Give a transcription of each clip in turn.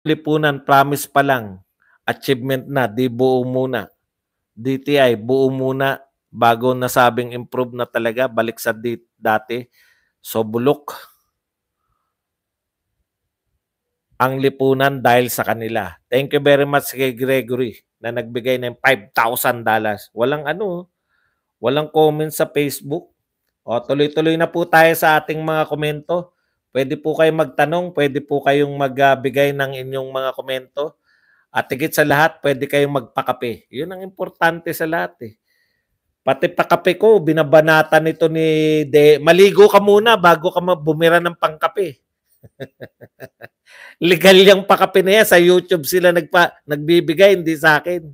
lipunan, promise pa lang. Achievement na, di buo muna. DTI, buo muna bago nasabing improve na talaga, balik sa dati. So bulok ang lipunan dahil sa kanila. Thank you very much kay Gregory na nagbigay ng $5,000. Walang comment sa Facebook. O, tuloy-tuloy na po tayo sa ating mga komento. Pwede po kayong magtanong, pwede po kayong magbigay ng inyong mga komento. At higit sa lahat, pwede kayong magpakape. Yun ang importante sa lahat eh. Pati pakape ko, binabanatan nito ni maligo ka muna bago ka bumira ng pangkape. Legal yung pakape na yan. Sa YouTube sila nagbibigay, hindi sa akin.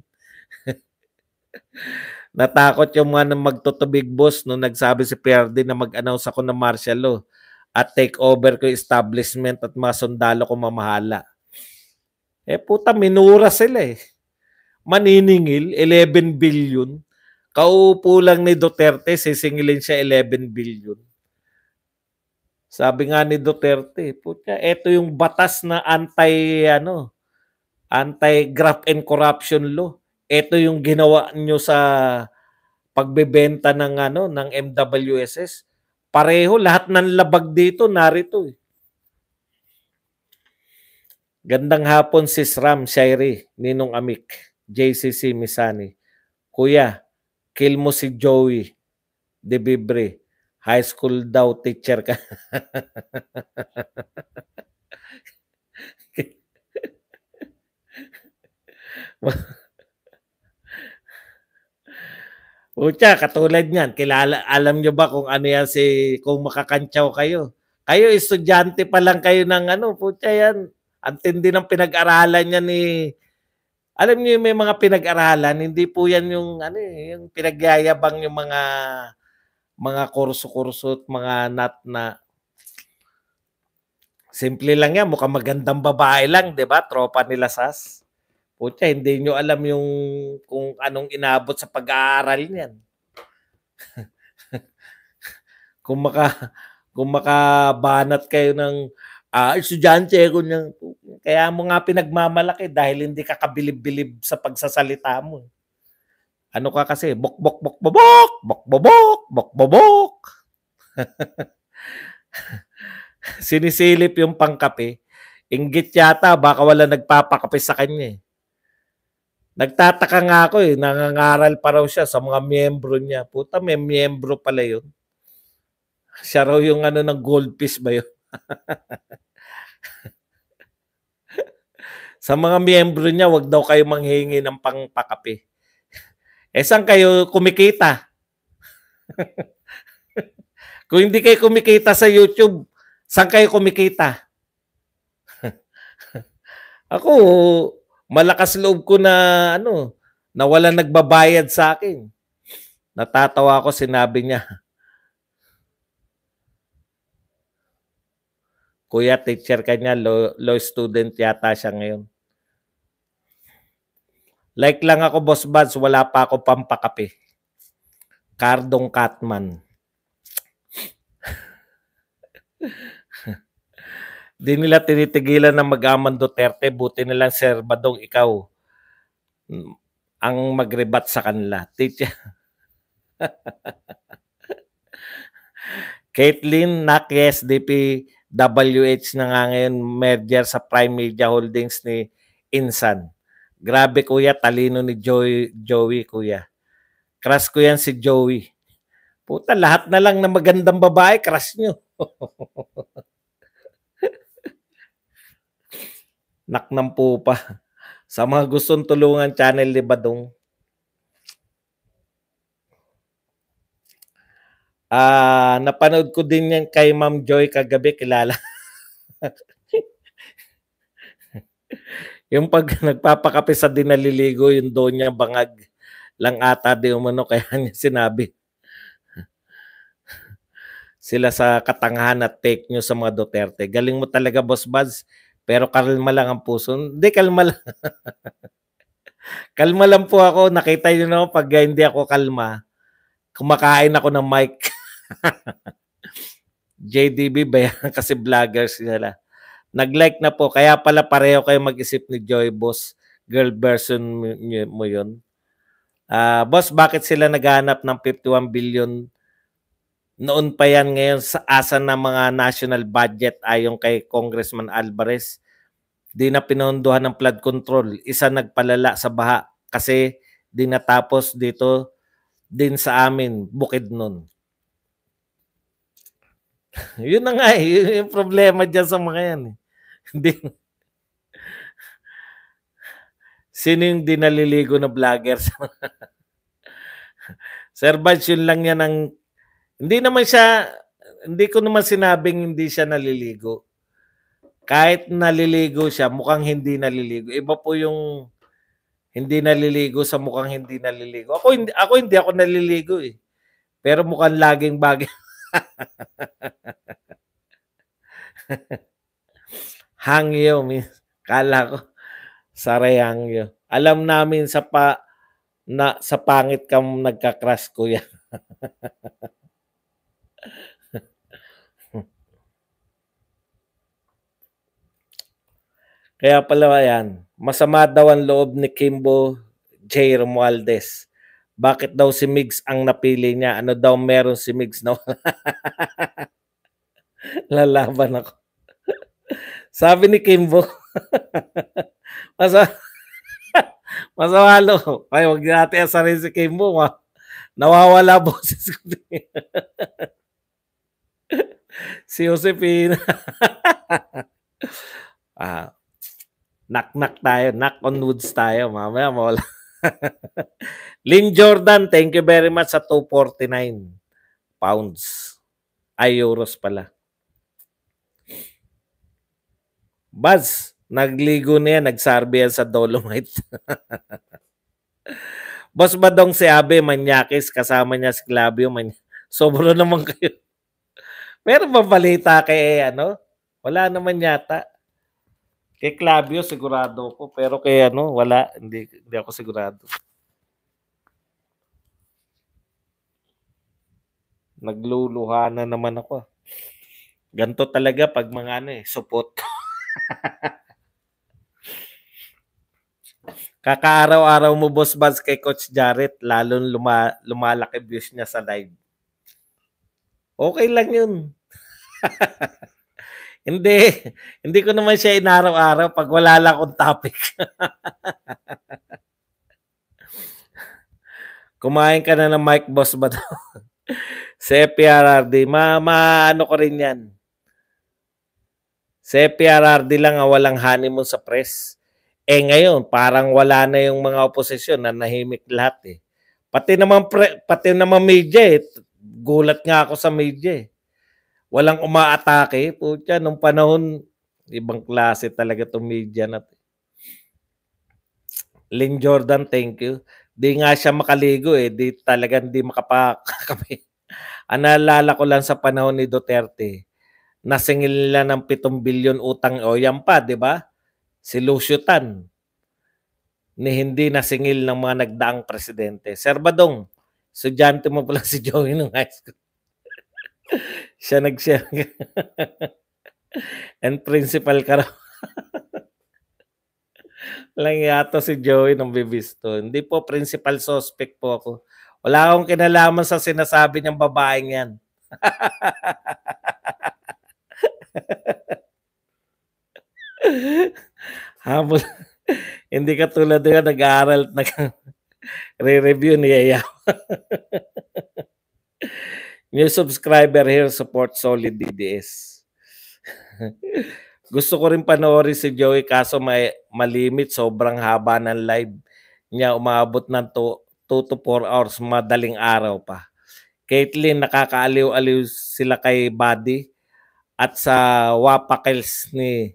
Natakot yung mga magtutubig boss nung nagsabi si PRD na mag-announce ako ng martial law at take over ko establishment at mga sundalo ko mamahala. Puta, minura sila eh. Maniningil, 11 billion. Kaupo lang ni Duterte, sisingilin siya 11 billion. Sabi nga ni Duterte, puta, ito yung batas na anti-graft and corruption law. Ito yung ginawa nyo sa pagbebenta ng MWSS. Pareho, lahat ng labag dito, narito eh. Gandang hapon si Sram Shairi, Ninong Amik, JCC Misani. Kuya, kill mo si Joey De Bibre. High school daw teacher ka. Pucha, katulad niyan. Alam nyo ba kung ano yan kung makakantsaw kayo? Kayo, estudyante pa lang kayo ng pucha yan. Ang tindi ng pinag-aralan niya alam niyo may mga pinag-aralan, hindi po yan yung yung pinagyayabang yung mga kurso-kurso at mga na simple lang yan, mukhang magandang babae lang, 'di ba? Tropa nila SAS. Pucha, hindi nyo alam yung kung anong inabot sa pag-aaral niyan. kung makabanat kayo ng estudyante ko niyang, kaya mo nga pinagmamalaki dahil hindi ka kabilib-bilib sa pagsasalita mo. Ano ka kasi, bok-bok, bok-bobok, bok-bobok, bok-bobok. Sinisilip yung pangkape. Inggit yata, baka wala nagpapakape sa kanya eh. Nagtataka nga ako eh, nangangaral pa raw siya sa mga miyembro niya. Puta, may miyembro pala yun. Siya raw yung ng goldfish ba yun? Sa mga miyembro niya, wag daw kayo manghingi ng pangpakape. Saan kayo kumikita? Kung hindi kayo kumikita sa YouTube, saan kayo kumikita? Ako, malakas loob ko na na walang nagbabayad sa akin. Natatawa ako, sinabi niya. Kuya, teacher ka niya, law student yata siya ngayon. Like lang ako, Boss Buds, wala pa ako pampakape. Cardong Catman. Di nila tinitigilan na mag-aman Duterte, buti nilang Sir Badong ikaw ang magrebat sa kanila. Teacher. Caitlin, NAC, SDP, WH na nga ngayon merger sa Prime Media Holdings ni Insan. Grabe kuya, talino ni Joey kuya. Crush ko yan si Joey. Puta, lahat na lang na magandang babae, crush nyo. Naknam po pa. Sa mga gustong tulungan, channel ni Badong. Napanood ko din yan kay Ma'am Joy kagabi, kilala. Yung pag nagpapakape sa dinaliligo, yung doon niya bangag lang ata di umano, kaya niya sinabi. Sila sa katangahan at fake news sa mga Duterte. Galing mo talaga, Boss Buds, pero kalma lang ang puso. Hindi, kalma lang. Kalma lang po ako. Nakita niyo no, pag hindi ako kalma, kumakain ako ng mic. JDB ba yan? Kasi vloggers nila. Nag-like na po. Kaya pala pareho kayo mag-isip ni Joy, boss. Girl version mo yun. Boss, bakit sila naghanap ng 51 billion? Noon pa yan, ngayon sa asa ng mga national budget ayon kay Congressman Alvarez. Di na pinondohan ng flood control. Isa nagpalala sa baha kasi di natapos dito din sa amin, bukid nun. Yun na nga eh. Yung problema dyan sa mga yan. Hindi. Sino yung di naliligo na vlogger? Sir Badge, yun lang yan ang... Hindi naman siya... Hindi ko naman sinabing hindi siya naliligo. Kahit naliligo siya, mukhang hindi naliligo. Iba po yung hindi naliligo sa mukhang hindi naliligo. Ako hindi ako naliligo eh. Pero mukhang laging bagay. Hangyo, kala ko saray hangyo. Alam namin sa pangit kang nagka-crush, kuya. Kaya pala yan, masama daw ang loob ni Kimbo J. Romualdez. Bakit daw si Migs ang napili niya? Ano daw meron si Migs na lalaban ako. Sabi ni Kimbo, masama loob. Ay, huwag natin asarin si Kimbo. Nawawala boses ko. Si Josepina. Knock tayo. Knock on woods tayo. Mamaya mawala. Lynn Jordan, thank you very much sa 249 pounds. Ay, euros pala. Buzz, nagligo na yan. Nagsarbi yan sa Dolomite. Boss Badong si Abe Manyakis, kasama niya si Clavio. Sobro naman kayo. Meron ba balita kay ano? Wala naman yata. Kay Clavio sigurado ko, pero kay ano, wala, hindi ako sigurado. Nagluluha na naman ako. Ganto talaga pag mga ano support. Kakaaraw-araw mo, Boss Buzz, kay Coach Jarrett, lalong lumalaki views niya sa live. Okay lang yun. Hindi ko naman siya inaraw-araw pag wala lang akong topic. Kumain ka na ng mic, Boss ba daw? Sa PRRD, ano ko rin yan. Sa PRRD lang walang honeymoon sa press. Ngayon, parang wala na yung mga oposisyon na nahimik lahat eh. Pati naman media eh. Gulat nga ako sa media eh. Walang umaatake. Putya, nung panahon, ibang klase talaga itong media natin. Lynn Jordan, thank you. Di nga siya makaligo eh. Di talagang di makapakakami. Naalala ko lang sa panahon ni Duterte, nasingil nila ng 7 billion utang. O yan pa, di ba? Si Lucio Tan ni hindi nasingil ng mga nagdaang presidente. Sir Badong, estudyante mo pala si Joey nung high school. Siya nag-share. And principal ka raw. Lang yato si Joey nung bibisto. Hindi po principal suspect po ako. Wala akong kinalaman sa sinasabi niyang babaeng yan. Habol. Hindi ka tulad nila nag-aaral, nag-re-review ni Yaya. New subscriber here, support solid DDS. Gusto ko rin panoorin si Joey kaso malimit, sobrang haba ng live niya, umabot ng 2 to 4 hours, madaling araw pa. Caitlyn, nakakaaliw-aliw sila kay Buddy at sa Wapakels ni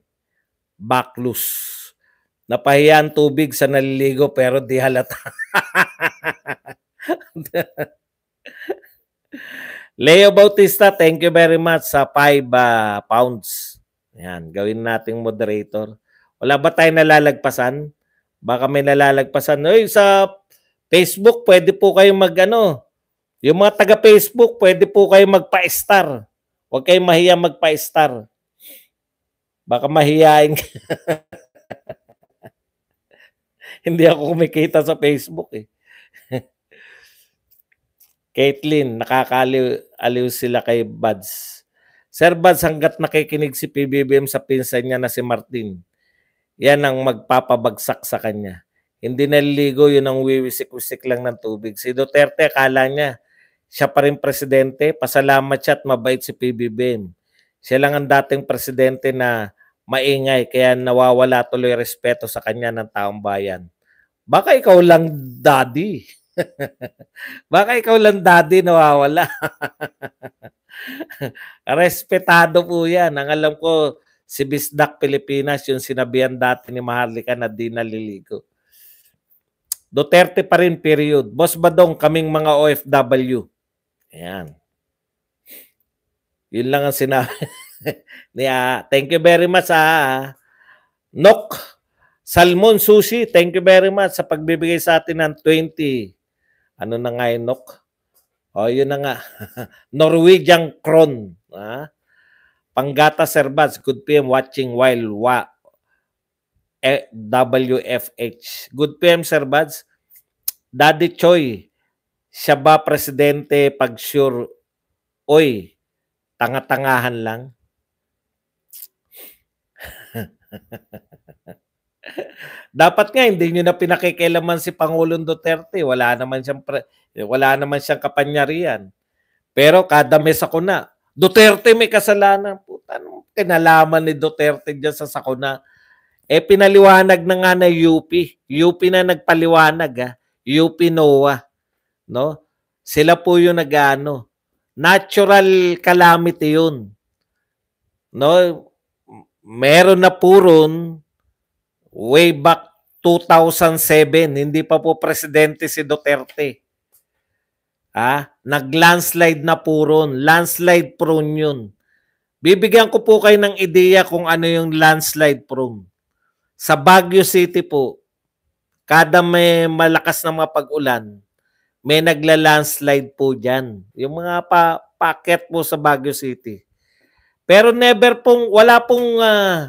Baclus. Napahiya ang tubig sa naliligo pero di halata. Leo Bautista, thank you very much sa 5 pounds. Yan, gawin nating moderator. Wala ba tayo nalalagpasan? Baka may nalalagpasan. Oy, sa Facebook, pwede po kayong yung mga taga-Facebook, pwede po kayong magpa-star. Huwag kayong mahiya magpa-star. Baka mahihain ka. Hindi ako kumikita sa Facebook eh. Caitlyn, nakakaaliw sila kay Buds. Sir Buds, hanggat nakikinig si PBBM sa pinsan niya na si Martin, yan ang magpapabagsak sa kanya. Hindi naliligo, yun ang wiwisik-wisik lang ng tubig. Si Duterte, akala niya, siya pa rin presidente. Pasalamat siya at mabait si PBBM. Siya lang ang dating presidente na maingay, kaya nawawala tuloy respeto sa kanya ng taong bayan. Baka ikaw lang, daddy. Baka ikaw lang, daddy, nawawala. Respetado po yan. Ang alam ko, si Bisdak Pilipinas, yung sinabihan dati ni Maharlika na di naliligo. Duterte pa rin, period. Boss Badong, kaming mga OFW. Ayan. Yun lang ang sinabi. Thank you very much, Nok Salmon Sushi. Thank you very much sa pagbibigay sa atin ng 20. Ano na nga yun, Nok? O, yun na nga. Norwegian Kron. Panggata Servats. Good PM watching while WFH. Good PM, Sir Buds. Daddy Choi, siya ba presidente pag sure? Oy, tanga-tangahan lang. Dapat nga hindi niyo na pinakikialaman si Pangulong Duterte. Wala naman siyang kapangyarihan. Pero kada mesa ko na, Duterte may kasalanan. Puta, anong kinalaman ni Duterte diyan sa sakuna? Pinaliwanag na nga na UP. UP na nagpaliwanag, UP NOAA, no? Sila po yung nag-ano. Natural calamity yun. No? Meron na po ron way back 2007, hindi pa po presidente si Duterte. Nag-landslide na po ron. Landslide prone yun. Bibigyan ko po kayo ng ideya kung ano yung landslide prone. Sa Baguio City po, kada may malakas na mga pag-ulan, may nagla-landslide po dyan. Yung mga packet po sa Baguio City. Pero wala pong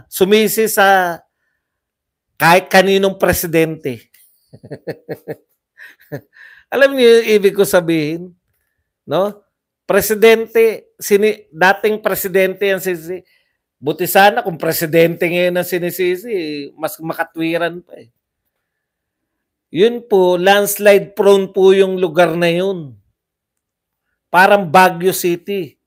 sumisi sa kahit kaninong presidente. Alam niyo yung ibig ko sabihin? No? Presidente, dating presidente yan si buti sana kung presidente ngayon ang sinisisi, mas makatwiran pa eh. Yun po, landslide prone po yung lugar na yun. Parang Baguio City.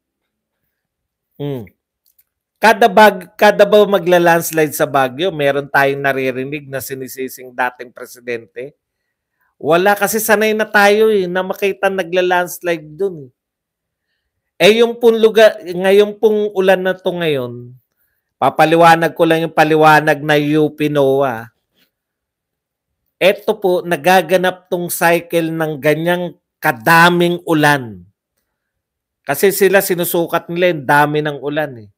Kada ba magla-landslide sa Baguio, meron tayong naririnig na sinisising dating presidente? Wala kasi sanay na tayo na makita nagla-landslide dun. Yung pong lugar, ngayon pong ulan na to ngayon, papaliwanag ko lang yung paliwanag na UP NOAA. Ito po, nagaganap tong cycle ng ganyang kadaming ulan. Kasi sila sinusukat nila yung dami ng ulan.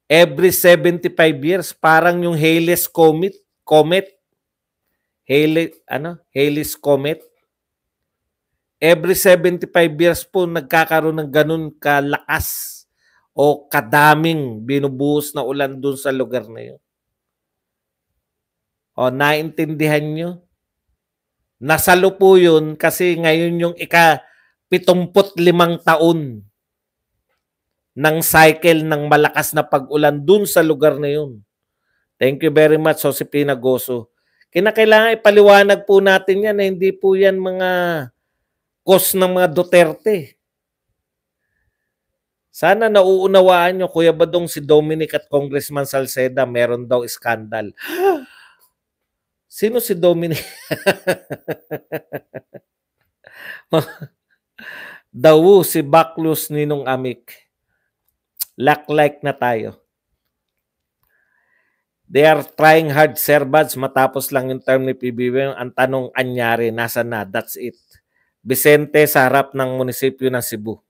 Every 75 years, parang yung Halley's Comet. Halley's Comet. Every 75 years po, nagkakaroon ng ganun kalakas o kadaming binubuhos na ulan dun sa lugar na yun. Naintindihan nyo? Nasalo po yun kasi ngayon yung ika-75 taon ng cycle ng malakas na pag-ulan dun sa lugar na yun. Thank you very much, Josepina Goso. Kinakailangan ipaliwanag po natin yan na hindi po yan mga cause ng mga Duterte. Sana nauunawaan nyo, Kuya Badong, si Dominic at Congressman Salceda, meron daw skandal. Sino si Dominic? Dawu, si Baclus Ninong Amik. Lack-like na tayo. They are trying hard, Sir Buds, matapos lang yung term ni PBBM. Ang tanong, anyari, nasa na? That's it. Vicente sa harap ng munisipyo ng Cebu.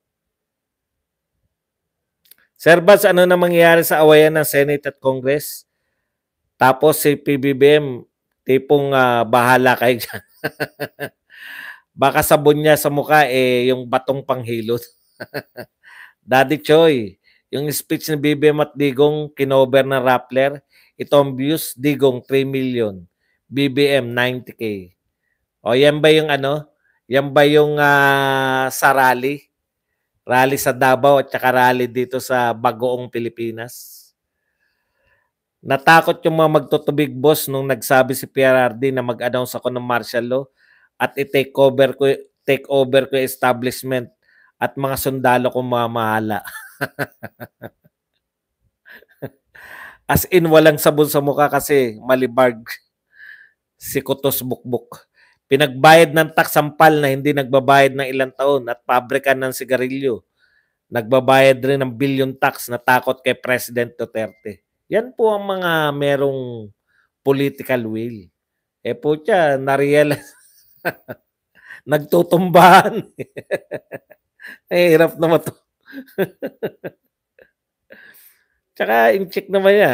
Sir Buds, ano na mangyayari sa awayan ng Senate at Congress? Tapos si PBBM, tipong bahala kayo dyan. Baka sabon niya sa mukha yung batong panghilot. Daddy Choi, Yung speech ni BBM at Digong, kinover ng Rappler. Itong views, Digong 3 million. BBM 90K. O yan ba yung ano? Yan ba yung sa rally? Rally sa Davao at saka rally dito sa Bagoong Pilipinas? Natakot yung mga magtutubig boss nung nagsabi si PRRD na mag-announce ako ng martial law at i-take over ko yung establishment at mga sundalo kong mamahala. As in, walang sabon sa mukha kasi malibag si Kutos Bukbuk. Pinagbayad ng taksampal na hindi nagbabayad ng ilang taon at pabrika ng sigarilyo. Nagbabayad rin ng billion tax na takot kay President Duterte. Yan po ang mga merong political will. Eh po siya, narealize, nagtutumbahan. Eh, hirap naman to. Tsaka, in-check naman niya.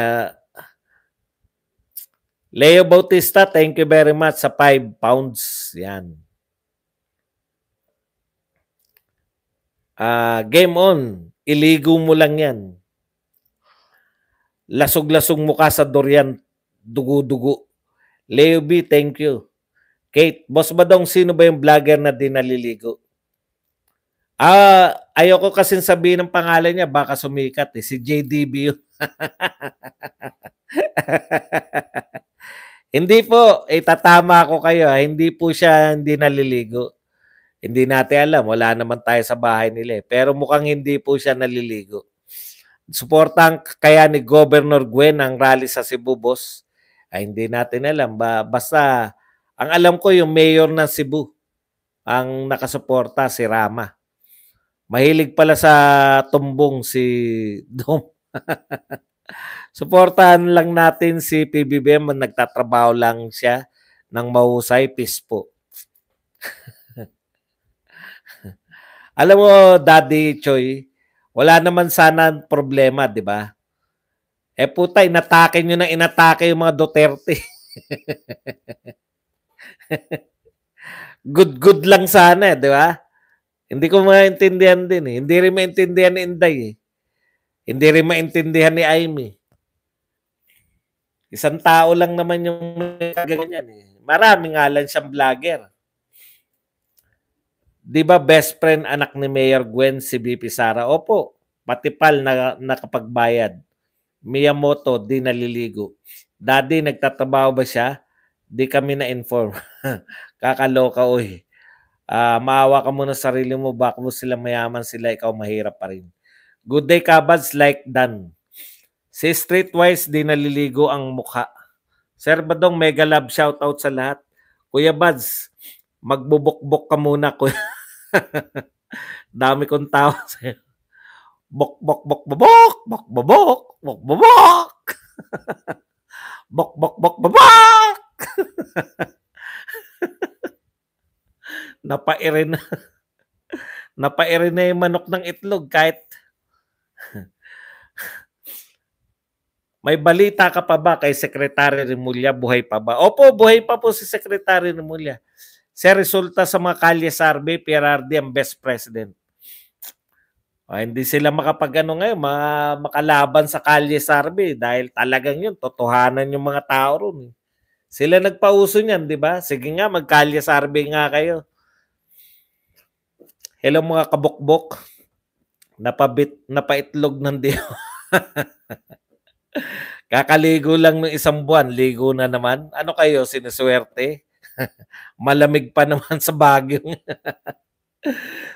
Leo Bautista, thank you very much sa 5 pounds. Yan. Game on. Iligo mo lang yan. Lasog-lasog mukha sa durian. Dugo-dugo. Leo B, thank you. Kate, Boss Badong, sino ba yung vlogger na di naliligo? Ayoko kasi sabihin ng pangalan niya, baka sumikat eh. Si JDB yun. Hindi po, tatama ko kayo. Hindi po siya hindi naliligo. Hindi natin alam, wala naman tayo sa bahay nila eh. Pero mukhang hindi po siya naliligo. Suportahan kaya ni Governor Gwen ang rally sa Cebu, boss? Ay, hindi natin alam. Basta, ang alam ko yung mayor ng Cebu ang nakasuporta, si Rama. Mahilig pala sa tumbong si Dom. Suportahan lang natin si PBBM, nagtatrabaho lang siya ng mahusay, peace po. Alam mo, Daddy Choy, wala naman sana problema, di ba? Eh puta, inatake nyo na inatake yung mga Duterte. Good lang sana, di ba? Hindi ko maintindihan din eh. Hindi rin maintindihan ni Inday eh. Hindi rin maintindihan ni Aimee. Isang tao lang naman yung ganyan eh. Marami nga lang siyang vlogger. Di ba best friend anak ni Mayor Gwen si BP Sara? Opo, patipal na nakapagbayad. Miyamoto, di naliligo. Daddy, nagtatrabaho ba siya? Di kami na-inform. Kakaloka, oy. Maawa ka muna sa sarili mo. Baka mo sila mayaman sila, ikaw mahirap pa rin. Good day, kabads, like Dan. Si Streetwise, di naliligo ang mukha. Sir Badong, mega love shoutout sa lahat. Kuya Bads, magbubok-bok ka muna, kuya. Dami kong tawa sa'yo. Bok, bok, bok, bobok, bok, bobok, bok, bobok. Bok, bok, bok, bobok. Napairin na yung manok ng itlog kahit may balita ka pa ba kay Secretary Remulla? Buhay pa ba? Opo, buhay pa po si Secretary Remulla. Sa resulta sa mga kalye survey, PRRD ang best president. Hindi sila makapag-ano ngayon, makalaban sa kalye survey dahil talagang yun, totohanan yung mga tao ron. Sila nagpauso niyan, di ba? Sige nga, magkalye survey nga kayo. Hello mga kabukbok. Napaitlog ng Dio. Kakaligo lang ng isang buwan, ligo na naman. Ano kayo, siniswerte? Malamig pa naman sa Baguio.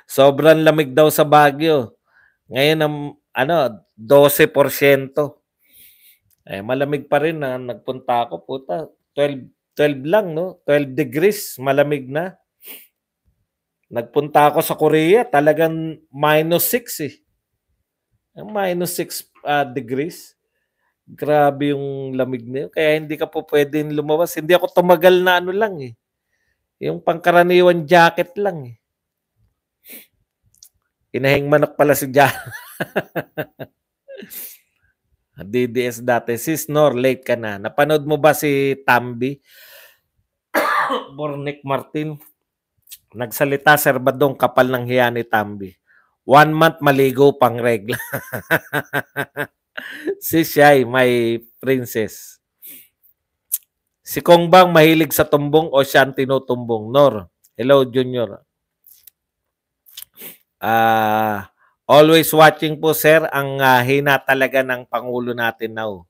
Sobrang lamig daw sa Baguio. Ngayon ang 12%. Malamig pa rin na nagpunta ako, puta. 12 lang, no? 12 degrees, malamig na. Nagpunta ako sa Korea, talagang -6 eh. -6 degrees. Grabe yung lamig na yun. Kaya hindi ka po pwedeng lumabas. Hindi ako tumagal na ano lang eh. Yung pangkaraniwan jacket lang eh. Inahing manok pala si Jan. DDS dati. Sis Nor, late ka na. Napanood mo ba si Tambi? Bornick Martin. Nagsalita, Sir Badong, kapal ng hiya ni Tambi. 1 month maligo pang regla. Si Shai, my princess. Si Kong bang mahilig sa tumbong o siya ang tinutumbong? Nor. Hello, Junior. Always watching po, sir. Ang hina talaga ng Pangulo natin now.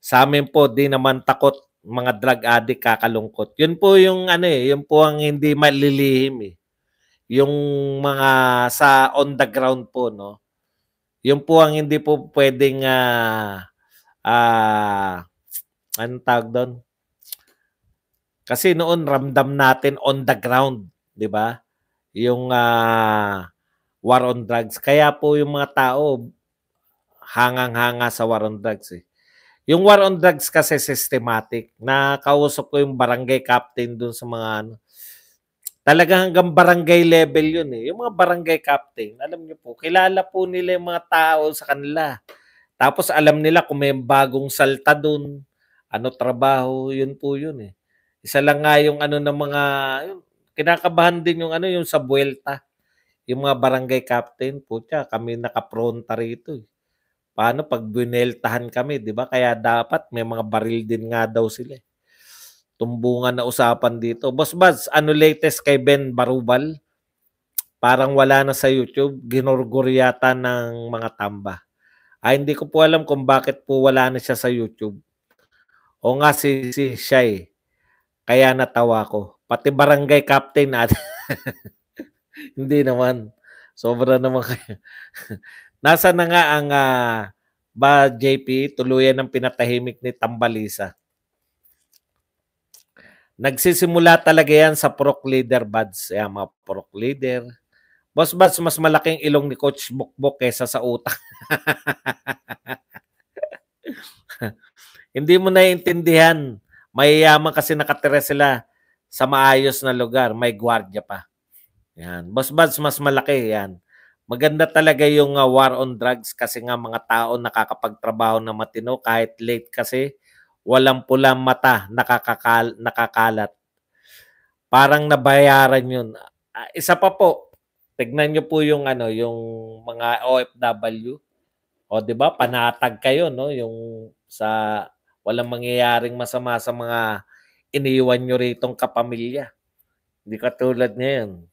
Sa amin po, di naman takot mga drug addict, kakalungkot. Yun po yung yun po ang hindi malilihim eh. Yung mga sa on the ground po, no. Yun po ang hindi po pwedeng anong tawag doon? Kasi noon ramdam natin on the ground, 'di ba? Yung war on drugs. Kaya po yung mga tao hangang-hanga sa war on drugs eh. Yung war on drugs kasi systematic. Nakausap ko yung barangay captain dun sa mga talagang hanggang barangay level yun eh. Yung mga barangay captain, alam niyo po, kilala po nila yung mga tao sa kanila. Tapos alam nila kung may bagong salta dun, ano trabaho, yun po yun eh. Isa lang nga yung ng mga, yun, kinakabahan din yung yung sa buwelta. Yung mga barangay captain, putya, kami nakapronta rito eh. Paano pag bineltahan kami, di ba? Kaya dapat may mga baril din nga daw sila. Tumbungan na usapan dito. Boss Baz, ano latest kay Ben Barubal? Parang wala na sa YouTube. Ginurgur yata ng mga tamba. Hindi ko po alam kung bakit po wala na siya sa YouTube. O nga si Shai. Kaya natawa ko. Pati barangay captain natin. Hindi naman. Sobra naman kayo. Nasa na nga ang ba JP, tuluyan ng pinatahimik ni Tambalisa. Nagsisimula talaga yan sa Proc Leader Buds. Yan, mga Proc Leader. Boss Buds, mas malaking ilong ni Coach Bukbok kesa sa utak. Hindi mo naiintindihan. Mayayaman kasi nakatira sila sa maayos na lugar. May gwardiya pa. Yan. Boss Buds, mas malaki yan. Maganda talaga yung war on drugs kasi nga mga tao nakakapagtrabaho na matino kahit late kasi walang pulang mata nakakalat. Parang nabayaran yun. Isa pa po, tignan nyo po yung yung mga OFW. O 'di ba? Panatag kayo no yung sa walang mangyayaring masama sa mga iniwan nyo ritong kapamilya. Hindi katulad ngayon.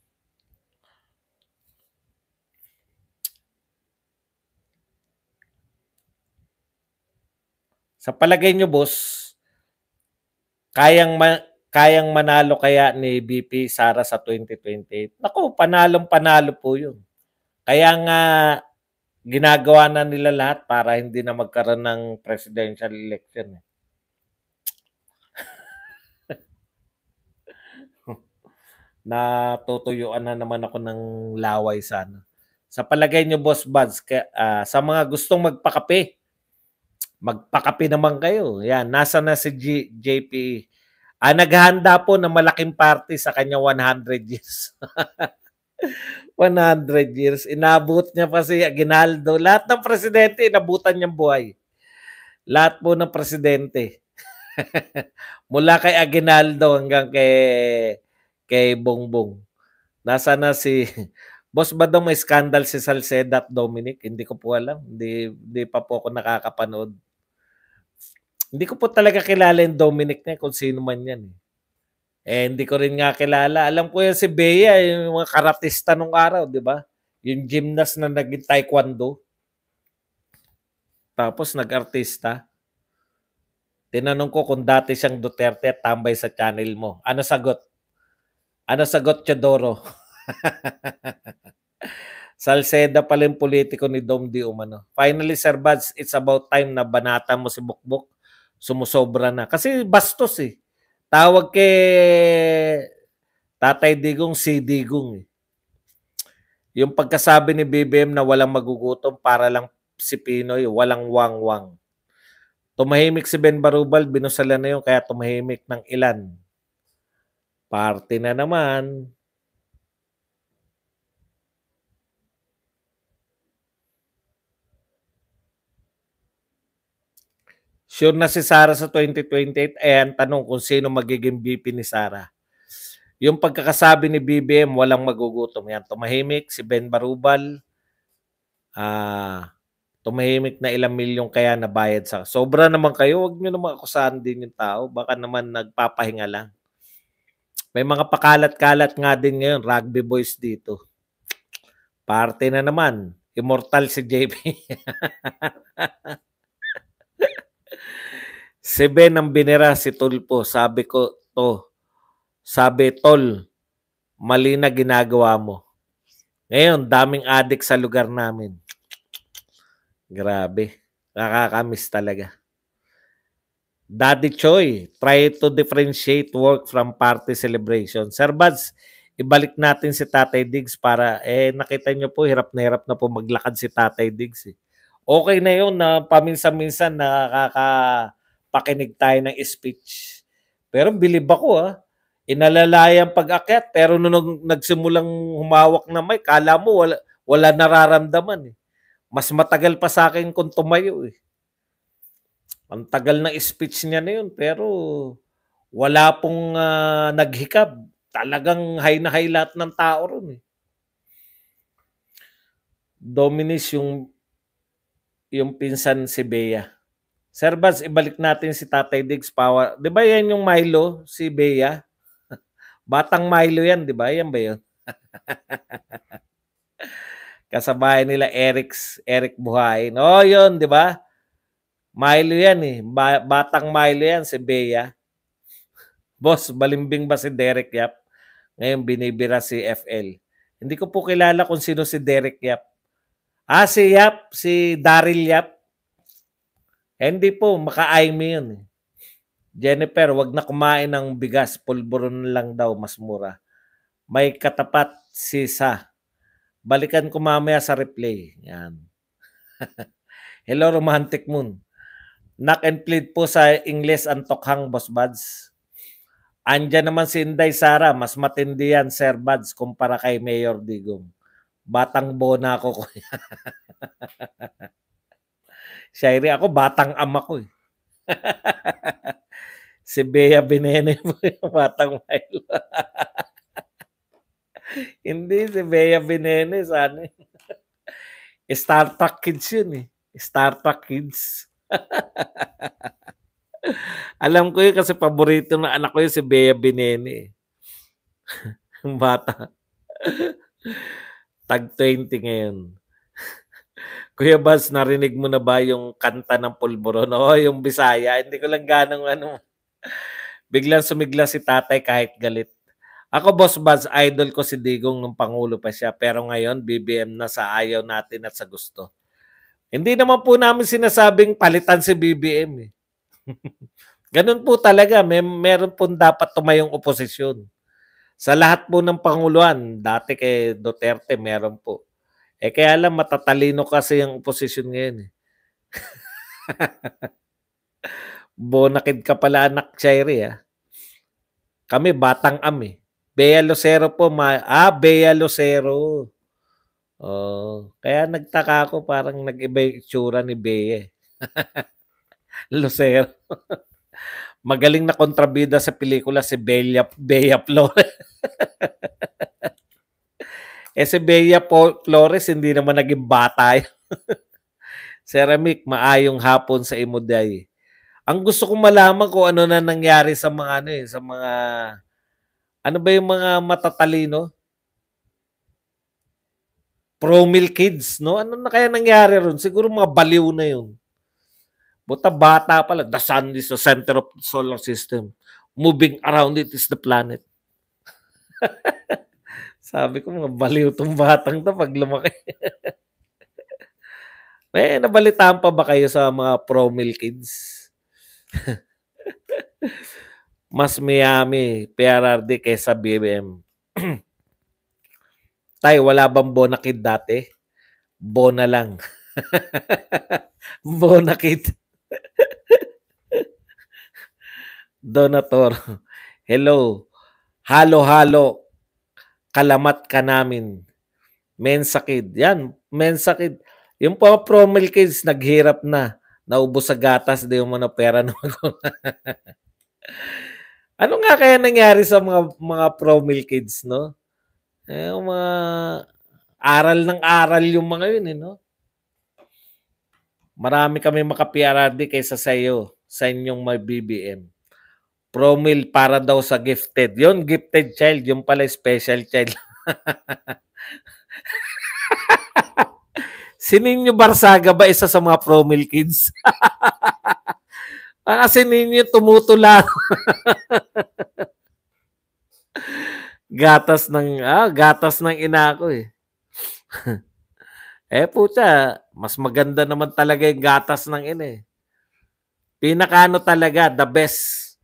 Sa palagay nyo, boss, kayang manalo kaya ni BP Sara sa 2028? Naku, panalong-panalo po yun. Kaya nga, ginagawa na nila lahat para hindi na magkaroon ng presidential election. Natutuyuan na naman ako ng laway sana. Sa palagay nyo, Boss Buds, sa mga gustong magpakape, magpakape naman kayo. Yan, nasa na si JP. Naghahanda po ng malaking party sa kanya 100 years. 100 years. Inabot niya pa si Aguinaldo. Lahat ng presidente, inabutan niyang buhay. Lahat po ng presidente. Mula kay Aguinaldo hanggang kay Bongbong. Nasa na si... Boss ba daw may scandal si Salceda at Dominic? Hindi ko po alam. Hindi pa po ako nakakapanood. Hindi ko po talaga kilala yung Dominic niya kung sino man yan. Hindi ko rin nga kilala. Alam ko yan si Bea, yung mga karatista nung araw, di ba? Yung gymnast na naging taekwondo. Tapos nag-artista. Tinanong ko kung dati siyang Duterte at tambay sa channel mo. Ano sagot? Ano sagot, Chodoro? Salceda pala yung politiko ni Dom Di Umano. Finally, Sir Buds, it's about time na banata mo si Bukbok. Sumusobra na. Kasi bastos eh. Tawag kay Tatay Digong si Digong eh. Yung pagkasabi ni BBM na walang magugutom para lang si Pinoy, walang wang-wang. Tumahimik si Ben Barubal, binusalan na yun, kaya tumahimik ng ilan. Party na naman. Sure na si Sara sa 2028, ang tanong kung sino magiging VP ni Sara. Yung pagkakasabi ni BBM, walang magugutom. Yan, tumahimik si Ben Barubal. tumahimik na ilang milyon kaya nabayad sa sobra naman kayo, wag niyo naman akusahan din yung tao, baka naman nagpapahinga lang. May mga pakalat-kalat nga din ngayon, rugby boys dito. Parte na naman, immortal si JP. Si Ben ang binira si Tulpo, sabi ko to, sabi tol, mali na ginagawa mo. Ngayon, daming adik sa lugar namin. Grabe, nakakamiss talaga. Daddy Choi, try to differentiate work from party celebration. Sir Buds, ibalik natin si Tatay Diggs para, nakita nyo po, hirap na po maglakad si Tatay Diggs. Okay na yun na paminsan-minsan nakakapakinig tayo ng speech. Pero bilib ako inalalaya ang pag-akyat, pero nung nagsimulang humawak na mic, kala mo wala nararamdaman. Mas matagal pa sa akin kung tumayo. Ang tagal ng speech niya na yun, pero wala pong naghikab. Talagang high na high lahat ng tao ron. Dominis yung pinsan si Bea. Sir Baz, ibalik natin si Tatay Diggs Power. Di ba yan yung Milo, si Bea? Batang Milo yan, di ba? Yan ba yun? Kasabayan nila Eric Buhayin. Oh, yun, di ba? Milo yan Batang Milo yan, si Bea. Boss, balimbing ba si Derek Yap? Ngayon binibira si FL. Hindi ko po kilala kung sino si Derek Yap. Si Yap, si Daryl Yap. Hindi po, maka-Aimee yun. Jennifer, wag na kumain ng bigas. Pulburon lang daw, mas mura. May katapat si Sa. Balikan ko mamaya sa replay. Yan. Hello, Romantic Moon. Knock and plead po sa English ang tokhang, Boss Buds. Andyan naman si Inday Sara. Mas matindi yan, Sir Buds, kumpara kay Mayor Digong. Batang bona ako. Shairi, ako batang ama ko. Si Bea Binene po yung batang Milo. Hindi, si Bea Binene, sana. Star Trek Kids yun Star Trek Kids. Alam ko yun kasi paborito ng anak ko yun si Bea Binene. Yung bata. Tag 20 ngayon. Kuya Baz, narinig mo na ba yung kanta ng Pulburon? Yung Bisaya. Hindi ko lang ganong biglang sumigla si tatay kahit galit. Ako, Boss Baz, idol ko si Digong nung Pangulo pa siya. Pero ngayon, BBM na sa ayaw natin at sa gusto. Hindi naman po namin sinasabing palitan si BBM. Ganun po talaga. Meron po dapat tumayong oposisyon. Sa lahat po ng Panguluan, dati kay Duterte, meron po. Kaya lang matatalino kasi yung oposisyon ngayon. Bonakid ka pala anak, Chairi. Kami, batang Bea Lucero po. Bea Lucero. Kaya nagtaka ako, parang nag-iba yung itsura ni Bea. Lucero. Magaling na kontrabida sa pelikula si Bea Flores. Si Bea Flores hindi naman naging bata. Ceramic, maayong hapon sa Imuday. Ang gusto kong malaman kung ano na nangyari sa mga ano ba yung mga matatalino? Pro-mill kids, no? Ano na kaya nangyari ron? Siguro mga baliw na yun. Buta bata pala. The sun is the center of the solar system. Moving around it is the planet. Sabi ko, mga baliw tong batang to pag lumaki. Nabalitaan pa ba kayo sa mga pro-mill kids? Mas Miami, PRRD kaysa BBM. Tay, wala bang Bonakid dati? Bona lang. Bonakid. Donator. Hello. Halo-halo. Kalamat ka namin. Mensakid. Yan, Mensakid. Yung mga pro-mill kids, naghirap na. Naubos sa gatas, di yung mga pera na Ano nga kaya nangyari sa mga pro-mill kids, no? Yung mga aral ng aral yung mga yun, no? Marami kami maka-PRRD kaysa sa iyo, sa inyong may BBM. Promil para daw sa gifted. Yun, gifted child. Yung pala special child. Si Nino Barsaga ba isa sa mga promil kids? Kasi Nino tumutula. gatas ng ina ko eh. Puta, mas maganda naman talaga yung gatas ng ina eh. Pinakaano talaga, the best.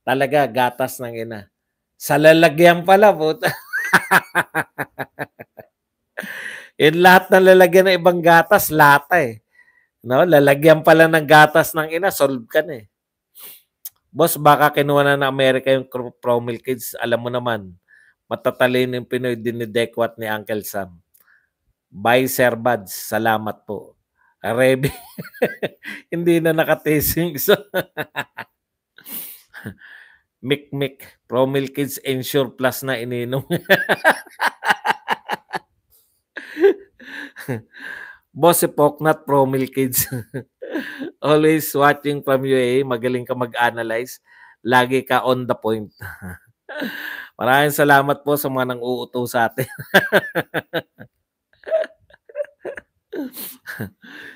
Talaga, gatas ng ina. Sa lalagyan pala, puta. Yung lahat ng lalagyan ng ibang gatas, lata eh. No, lalagyan pala ng gatas ng ina, solve ka na eh. Boss, baka kinuha na ng Amerika yung Promil Kids. Alam mo naman, matatalino yung Pinoy dinidekwat ni Uncle Sam. Bye, Sir Buds. Salamat po. Rebe. Hindi na nakatasing. So, Mik. Promil Kids Ensure Plus na ininom. Boss, si Poknat, Promil Kids. Always watching from UAE. Magaling ka mag-analyze. Lagi ka on the point. Maraming salamat po sa mga nang-uuto sa atin.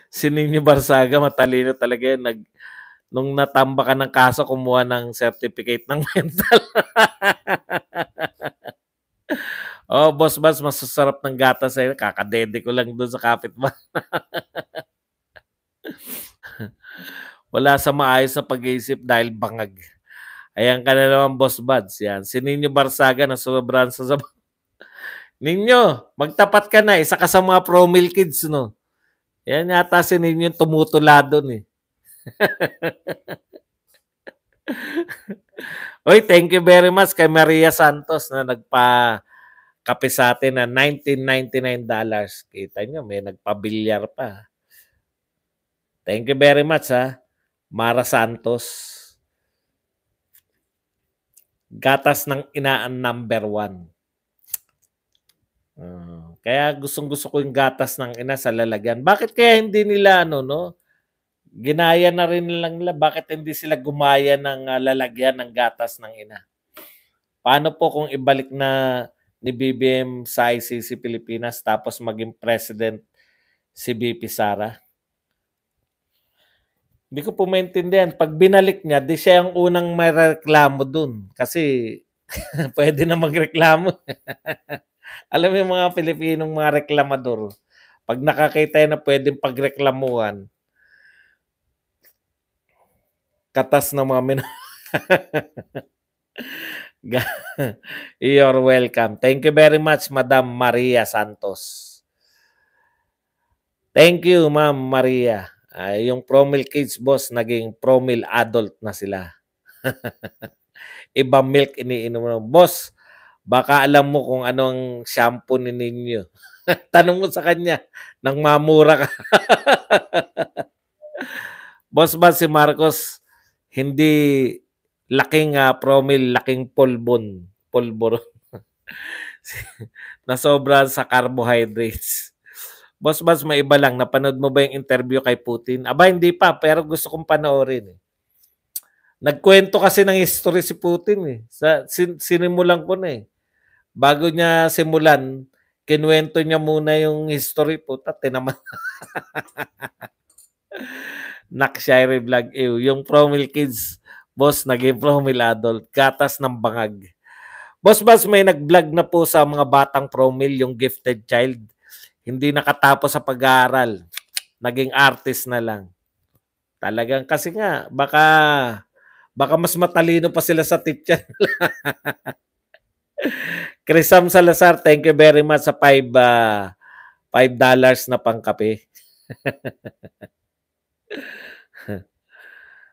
Si Nino Barsaga, matalino talaga yan. Nung natamba ka ng kaso, kumuha ng certificate ng mental. Oh, boss, masasarap ng gatas sa'yo. Kakadede ko lang doon sa kapitbahay. Wala sa maayos na pag-iisip dahil bangag. Ayan ka na naman, Boss Buds. Yan. Si Nino Barsaga na sobrang sa Ninyo, magtapat ka na. Isa ka sa mga Promil Kids, no? Yan yata si Ninyo tumutula doon eh. Oy, thank you very much kay Maria Santos na nagpa-kape sa atin na $19.99. Kita nyo, may nagpa-bilyar pa. Thank you very much, ha. Mara Santos. Gatas ng inaan number 1. Kaya gustong-gusto ko yung gatas ng ina sa lalagyan. Bakit kaya hindi nila ginaya na rin lang nila, bakit hindi sila gumaya ng lalagyan ng gatas ng ina? Paano po kung ibalik na ni BBM sa ICC Pilipinas tapos maging president si BP Sara? Hindi ko po maintindihan. Pag binalik niya, di siya ang unang may reklamo dun. Kasi pwede na magreklamo. Alam mo yung mga Pilipinong mga reklamador, pag nakakita na pwedeng pagreklamuhan, katas ng mga You're welcome. Thank you very much, Madam Maria Santos. Thank you, Ma'am Maria. Yung Promil Kids, boss, naging Promil Adult na sila. Iba milk iniinom mo. Boss, baka alam mo kung anong shampoo ni Ninyo. Tanong mo sa kanya, nang mamura ka. Boss ba si Marcos, hindi laking Promil, laking polboron. Na sobra sa carbohydrates. Boss Bas, may iba lang. Napanood mo ba yung interview kay Putin? Aba, hindi pa. Pero gusto kong panoorin. Nagkwento kasi ng history si Putin. Sinimulan ko na eh. Bago niya simulan, kinuwento niya muna yung history. Puta, tinaman. Nakshire vlog. Yung Promil Kids, boss, naging Promil Adult. Gatas ng bangag. Boss Bas, may nag-vlog na po sa mga batang Promil, yung gifted child. Hindi nakatapos sa pag-aaral. Naging artist na lang. Talagang kasi nga, baka mas matalino pa sila sa teacher. Crisam Salazar, thank you very much sa $5 na pangkape.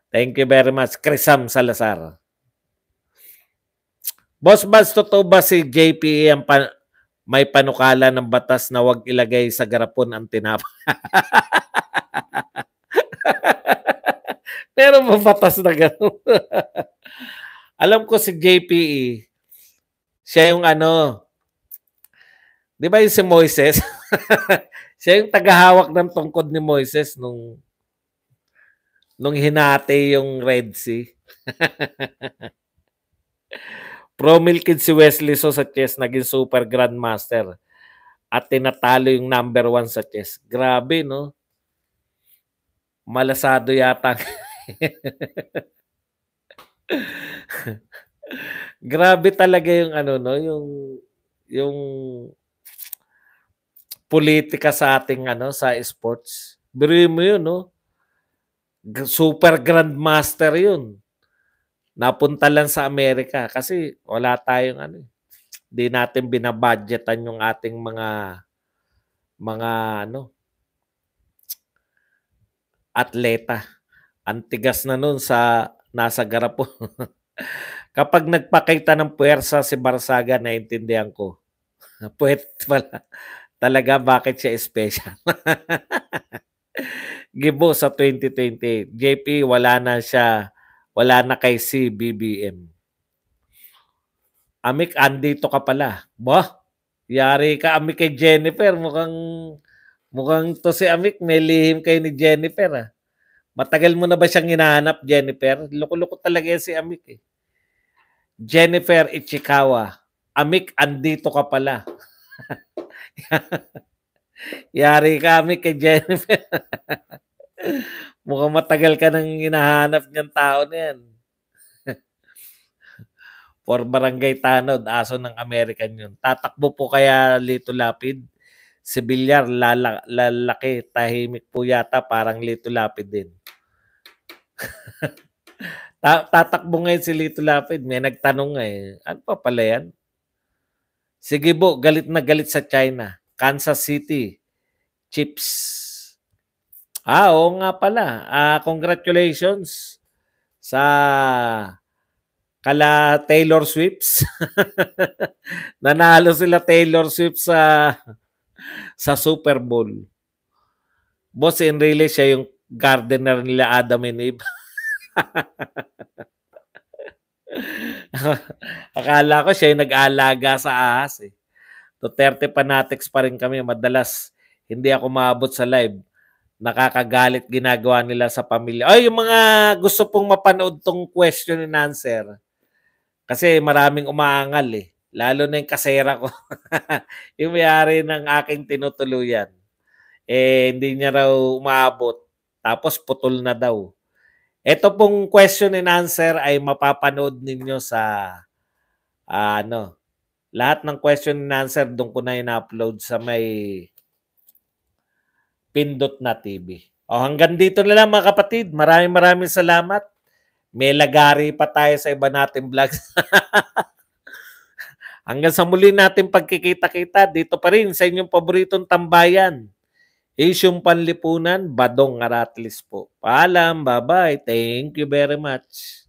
Thank you very much, Crisam Salazar. Boss Bas, totoo ba si JPE ang may panukala ng batas na wag ilagay sa garapon ang tinapay? Pero mabatas na gano'n. Alam ko si JPE, siya yung di ba yung si Moises? Siya yung tagahawak ng tungkod ni Moises nung nung hinati yung Red Sea. Pro Milkid si Wesley So sa chess, naging super grandmaster at tinatalo yung number 1 sa chess. Grabe, no? Malasado yata. Grabe talaga yung ano, no? Yung politika sa ating ano, sa sports. Biruin mo yun, no? Super grandmaster yun. Napunta lang sa Amerika kasi wala tayong ano. Hindi natin binabudgetan yung ating mga ano, atleta. Antigas na nun sa nasa garapon. Kapag nagpakita ng puwersa si Barsaga, naintindihan ko. Puwet pala talaga bakit siya special. Gibo sa 2028. JP, wala na siya. Wala na kay CBBM. Amik, andito ka pala. Bah, yari ka Amik kay Jennifer. Mukhang to si Amik, may lihim kayo ni Jennifer. Ah. Matagal mo na ba siyang hinahanap, Jennifer? Loko-loko talaga yan si Amik eh. Jennifer Ichikawa. Amik, andito ka pala. Yari ka Amik kay Jennifer. Mukhang matagal ka nang hinahanap niyang tao na yan. For Barangay Tanod, aso ng American yun. Tatakbo po kaya Lito Lapid? Si Villar, lalaki, tahimik po yata, parang Lito Lapid din. Tatakbo ngayon si Lito Lapid. May nagtanong eh. Ano pa pala yan? Sige po, galit na galit sa China. Kansas City. Chips. Oo nga pala. Congratulations sa kala Taylor Swift. Nanalo sila Taylor Swift sa Super Bowl. Boss, in really siya yung gardener nila Adam and Eve. Akala ko siya yung nag-aalaga sa ahas eh. Duterte fanatics pa rin kami. Madalas hindi ako maabot sa live. Nakakagalit ginagawa nila sa pamilya. Ay, yung mga gusto pong mapanood tong question and answer. Kasi maraming umaangal eh. Lalo na yung kasera ko. Yung may-ari ng aking tinutuluyan. Eh, hindi niya raw umaabot. Tapos putol na daw. Ito pong question and answer ay mapapanood ninyo sa lahat ng question and answer doon ko na in-upload sa may Pindot na TV. O hanggang dito na lang mga kapatid. Maraming salamat. May lagari pa tayo sa iba nating vlogs. Hanggang sa muli natin pagkikita-kita dito pa rin sa inyong paboritong tambayan. Isyong Panlipunan, Badong Aratlis po. Paalam, bye-bye. Thank you very much.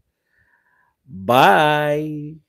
Bye!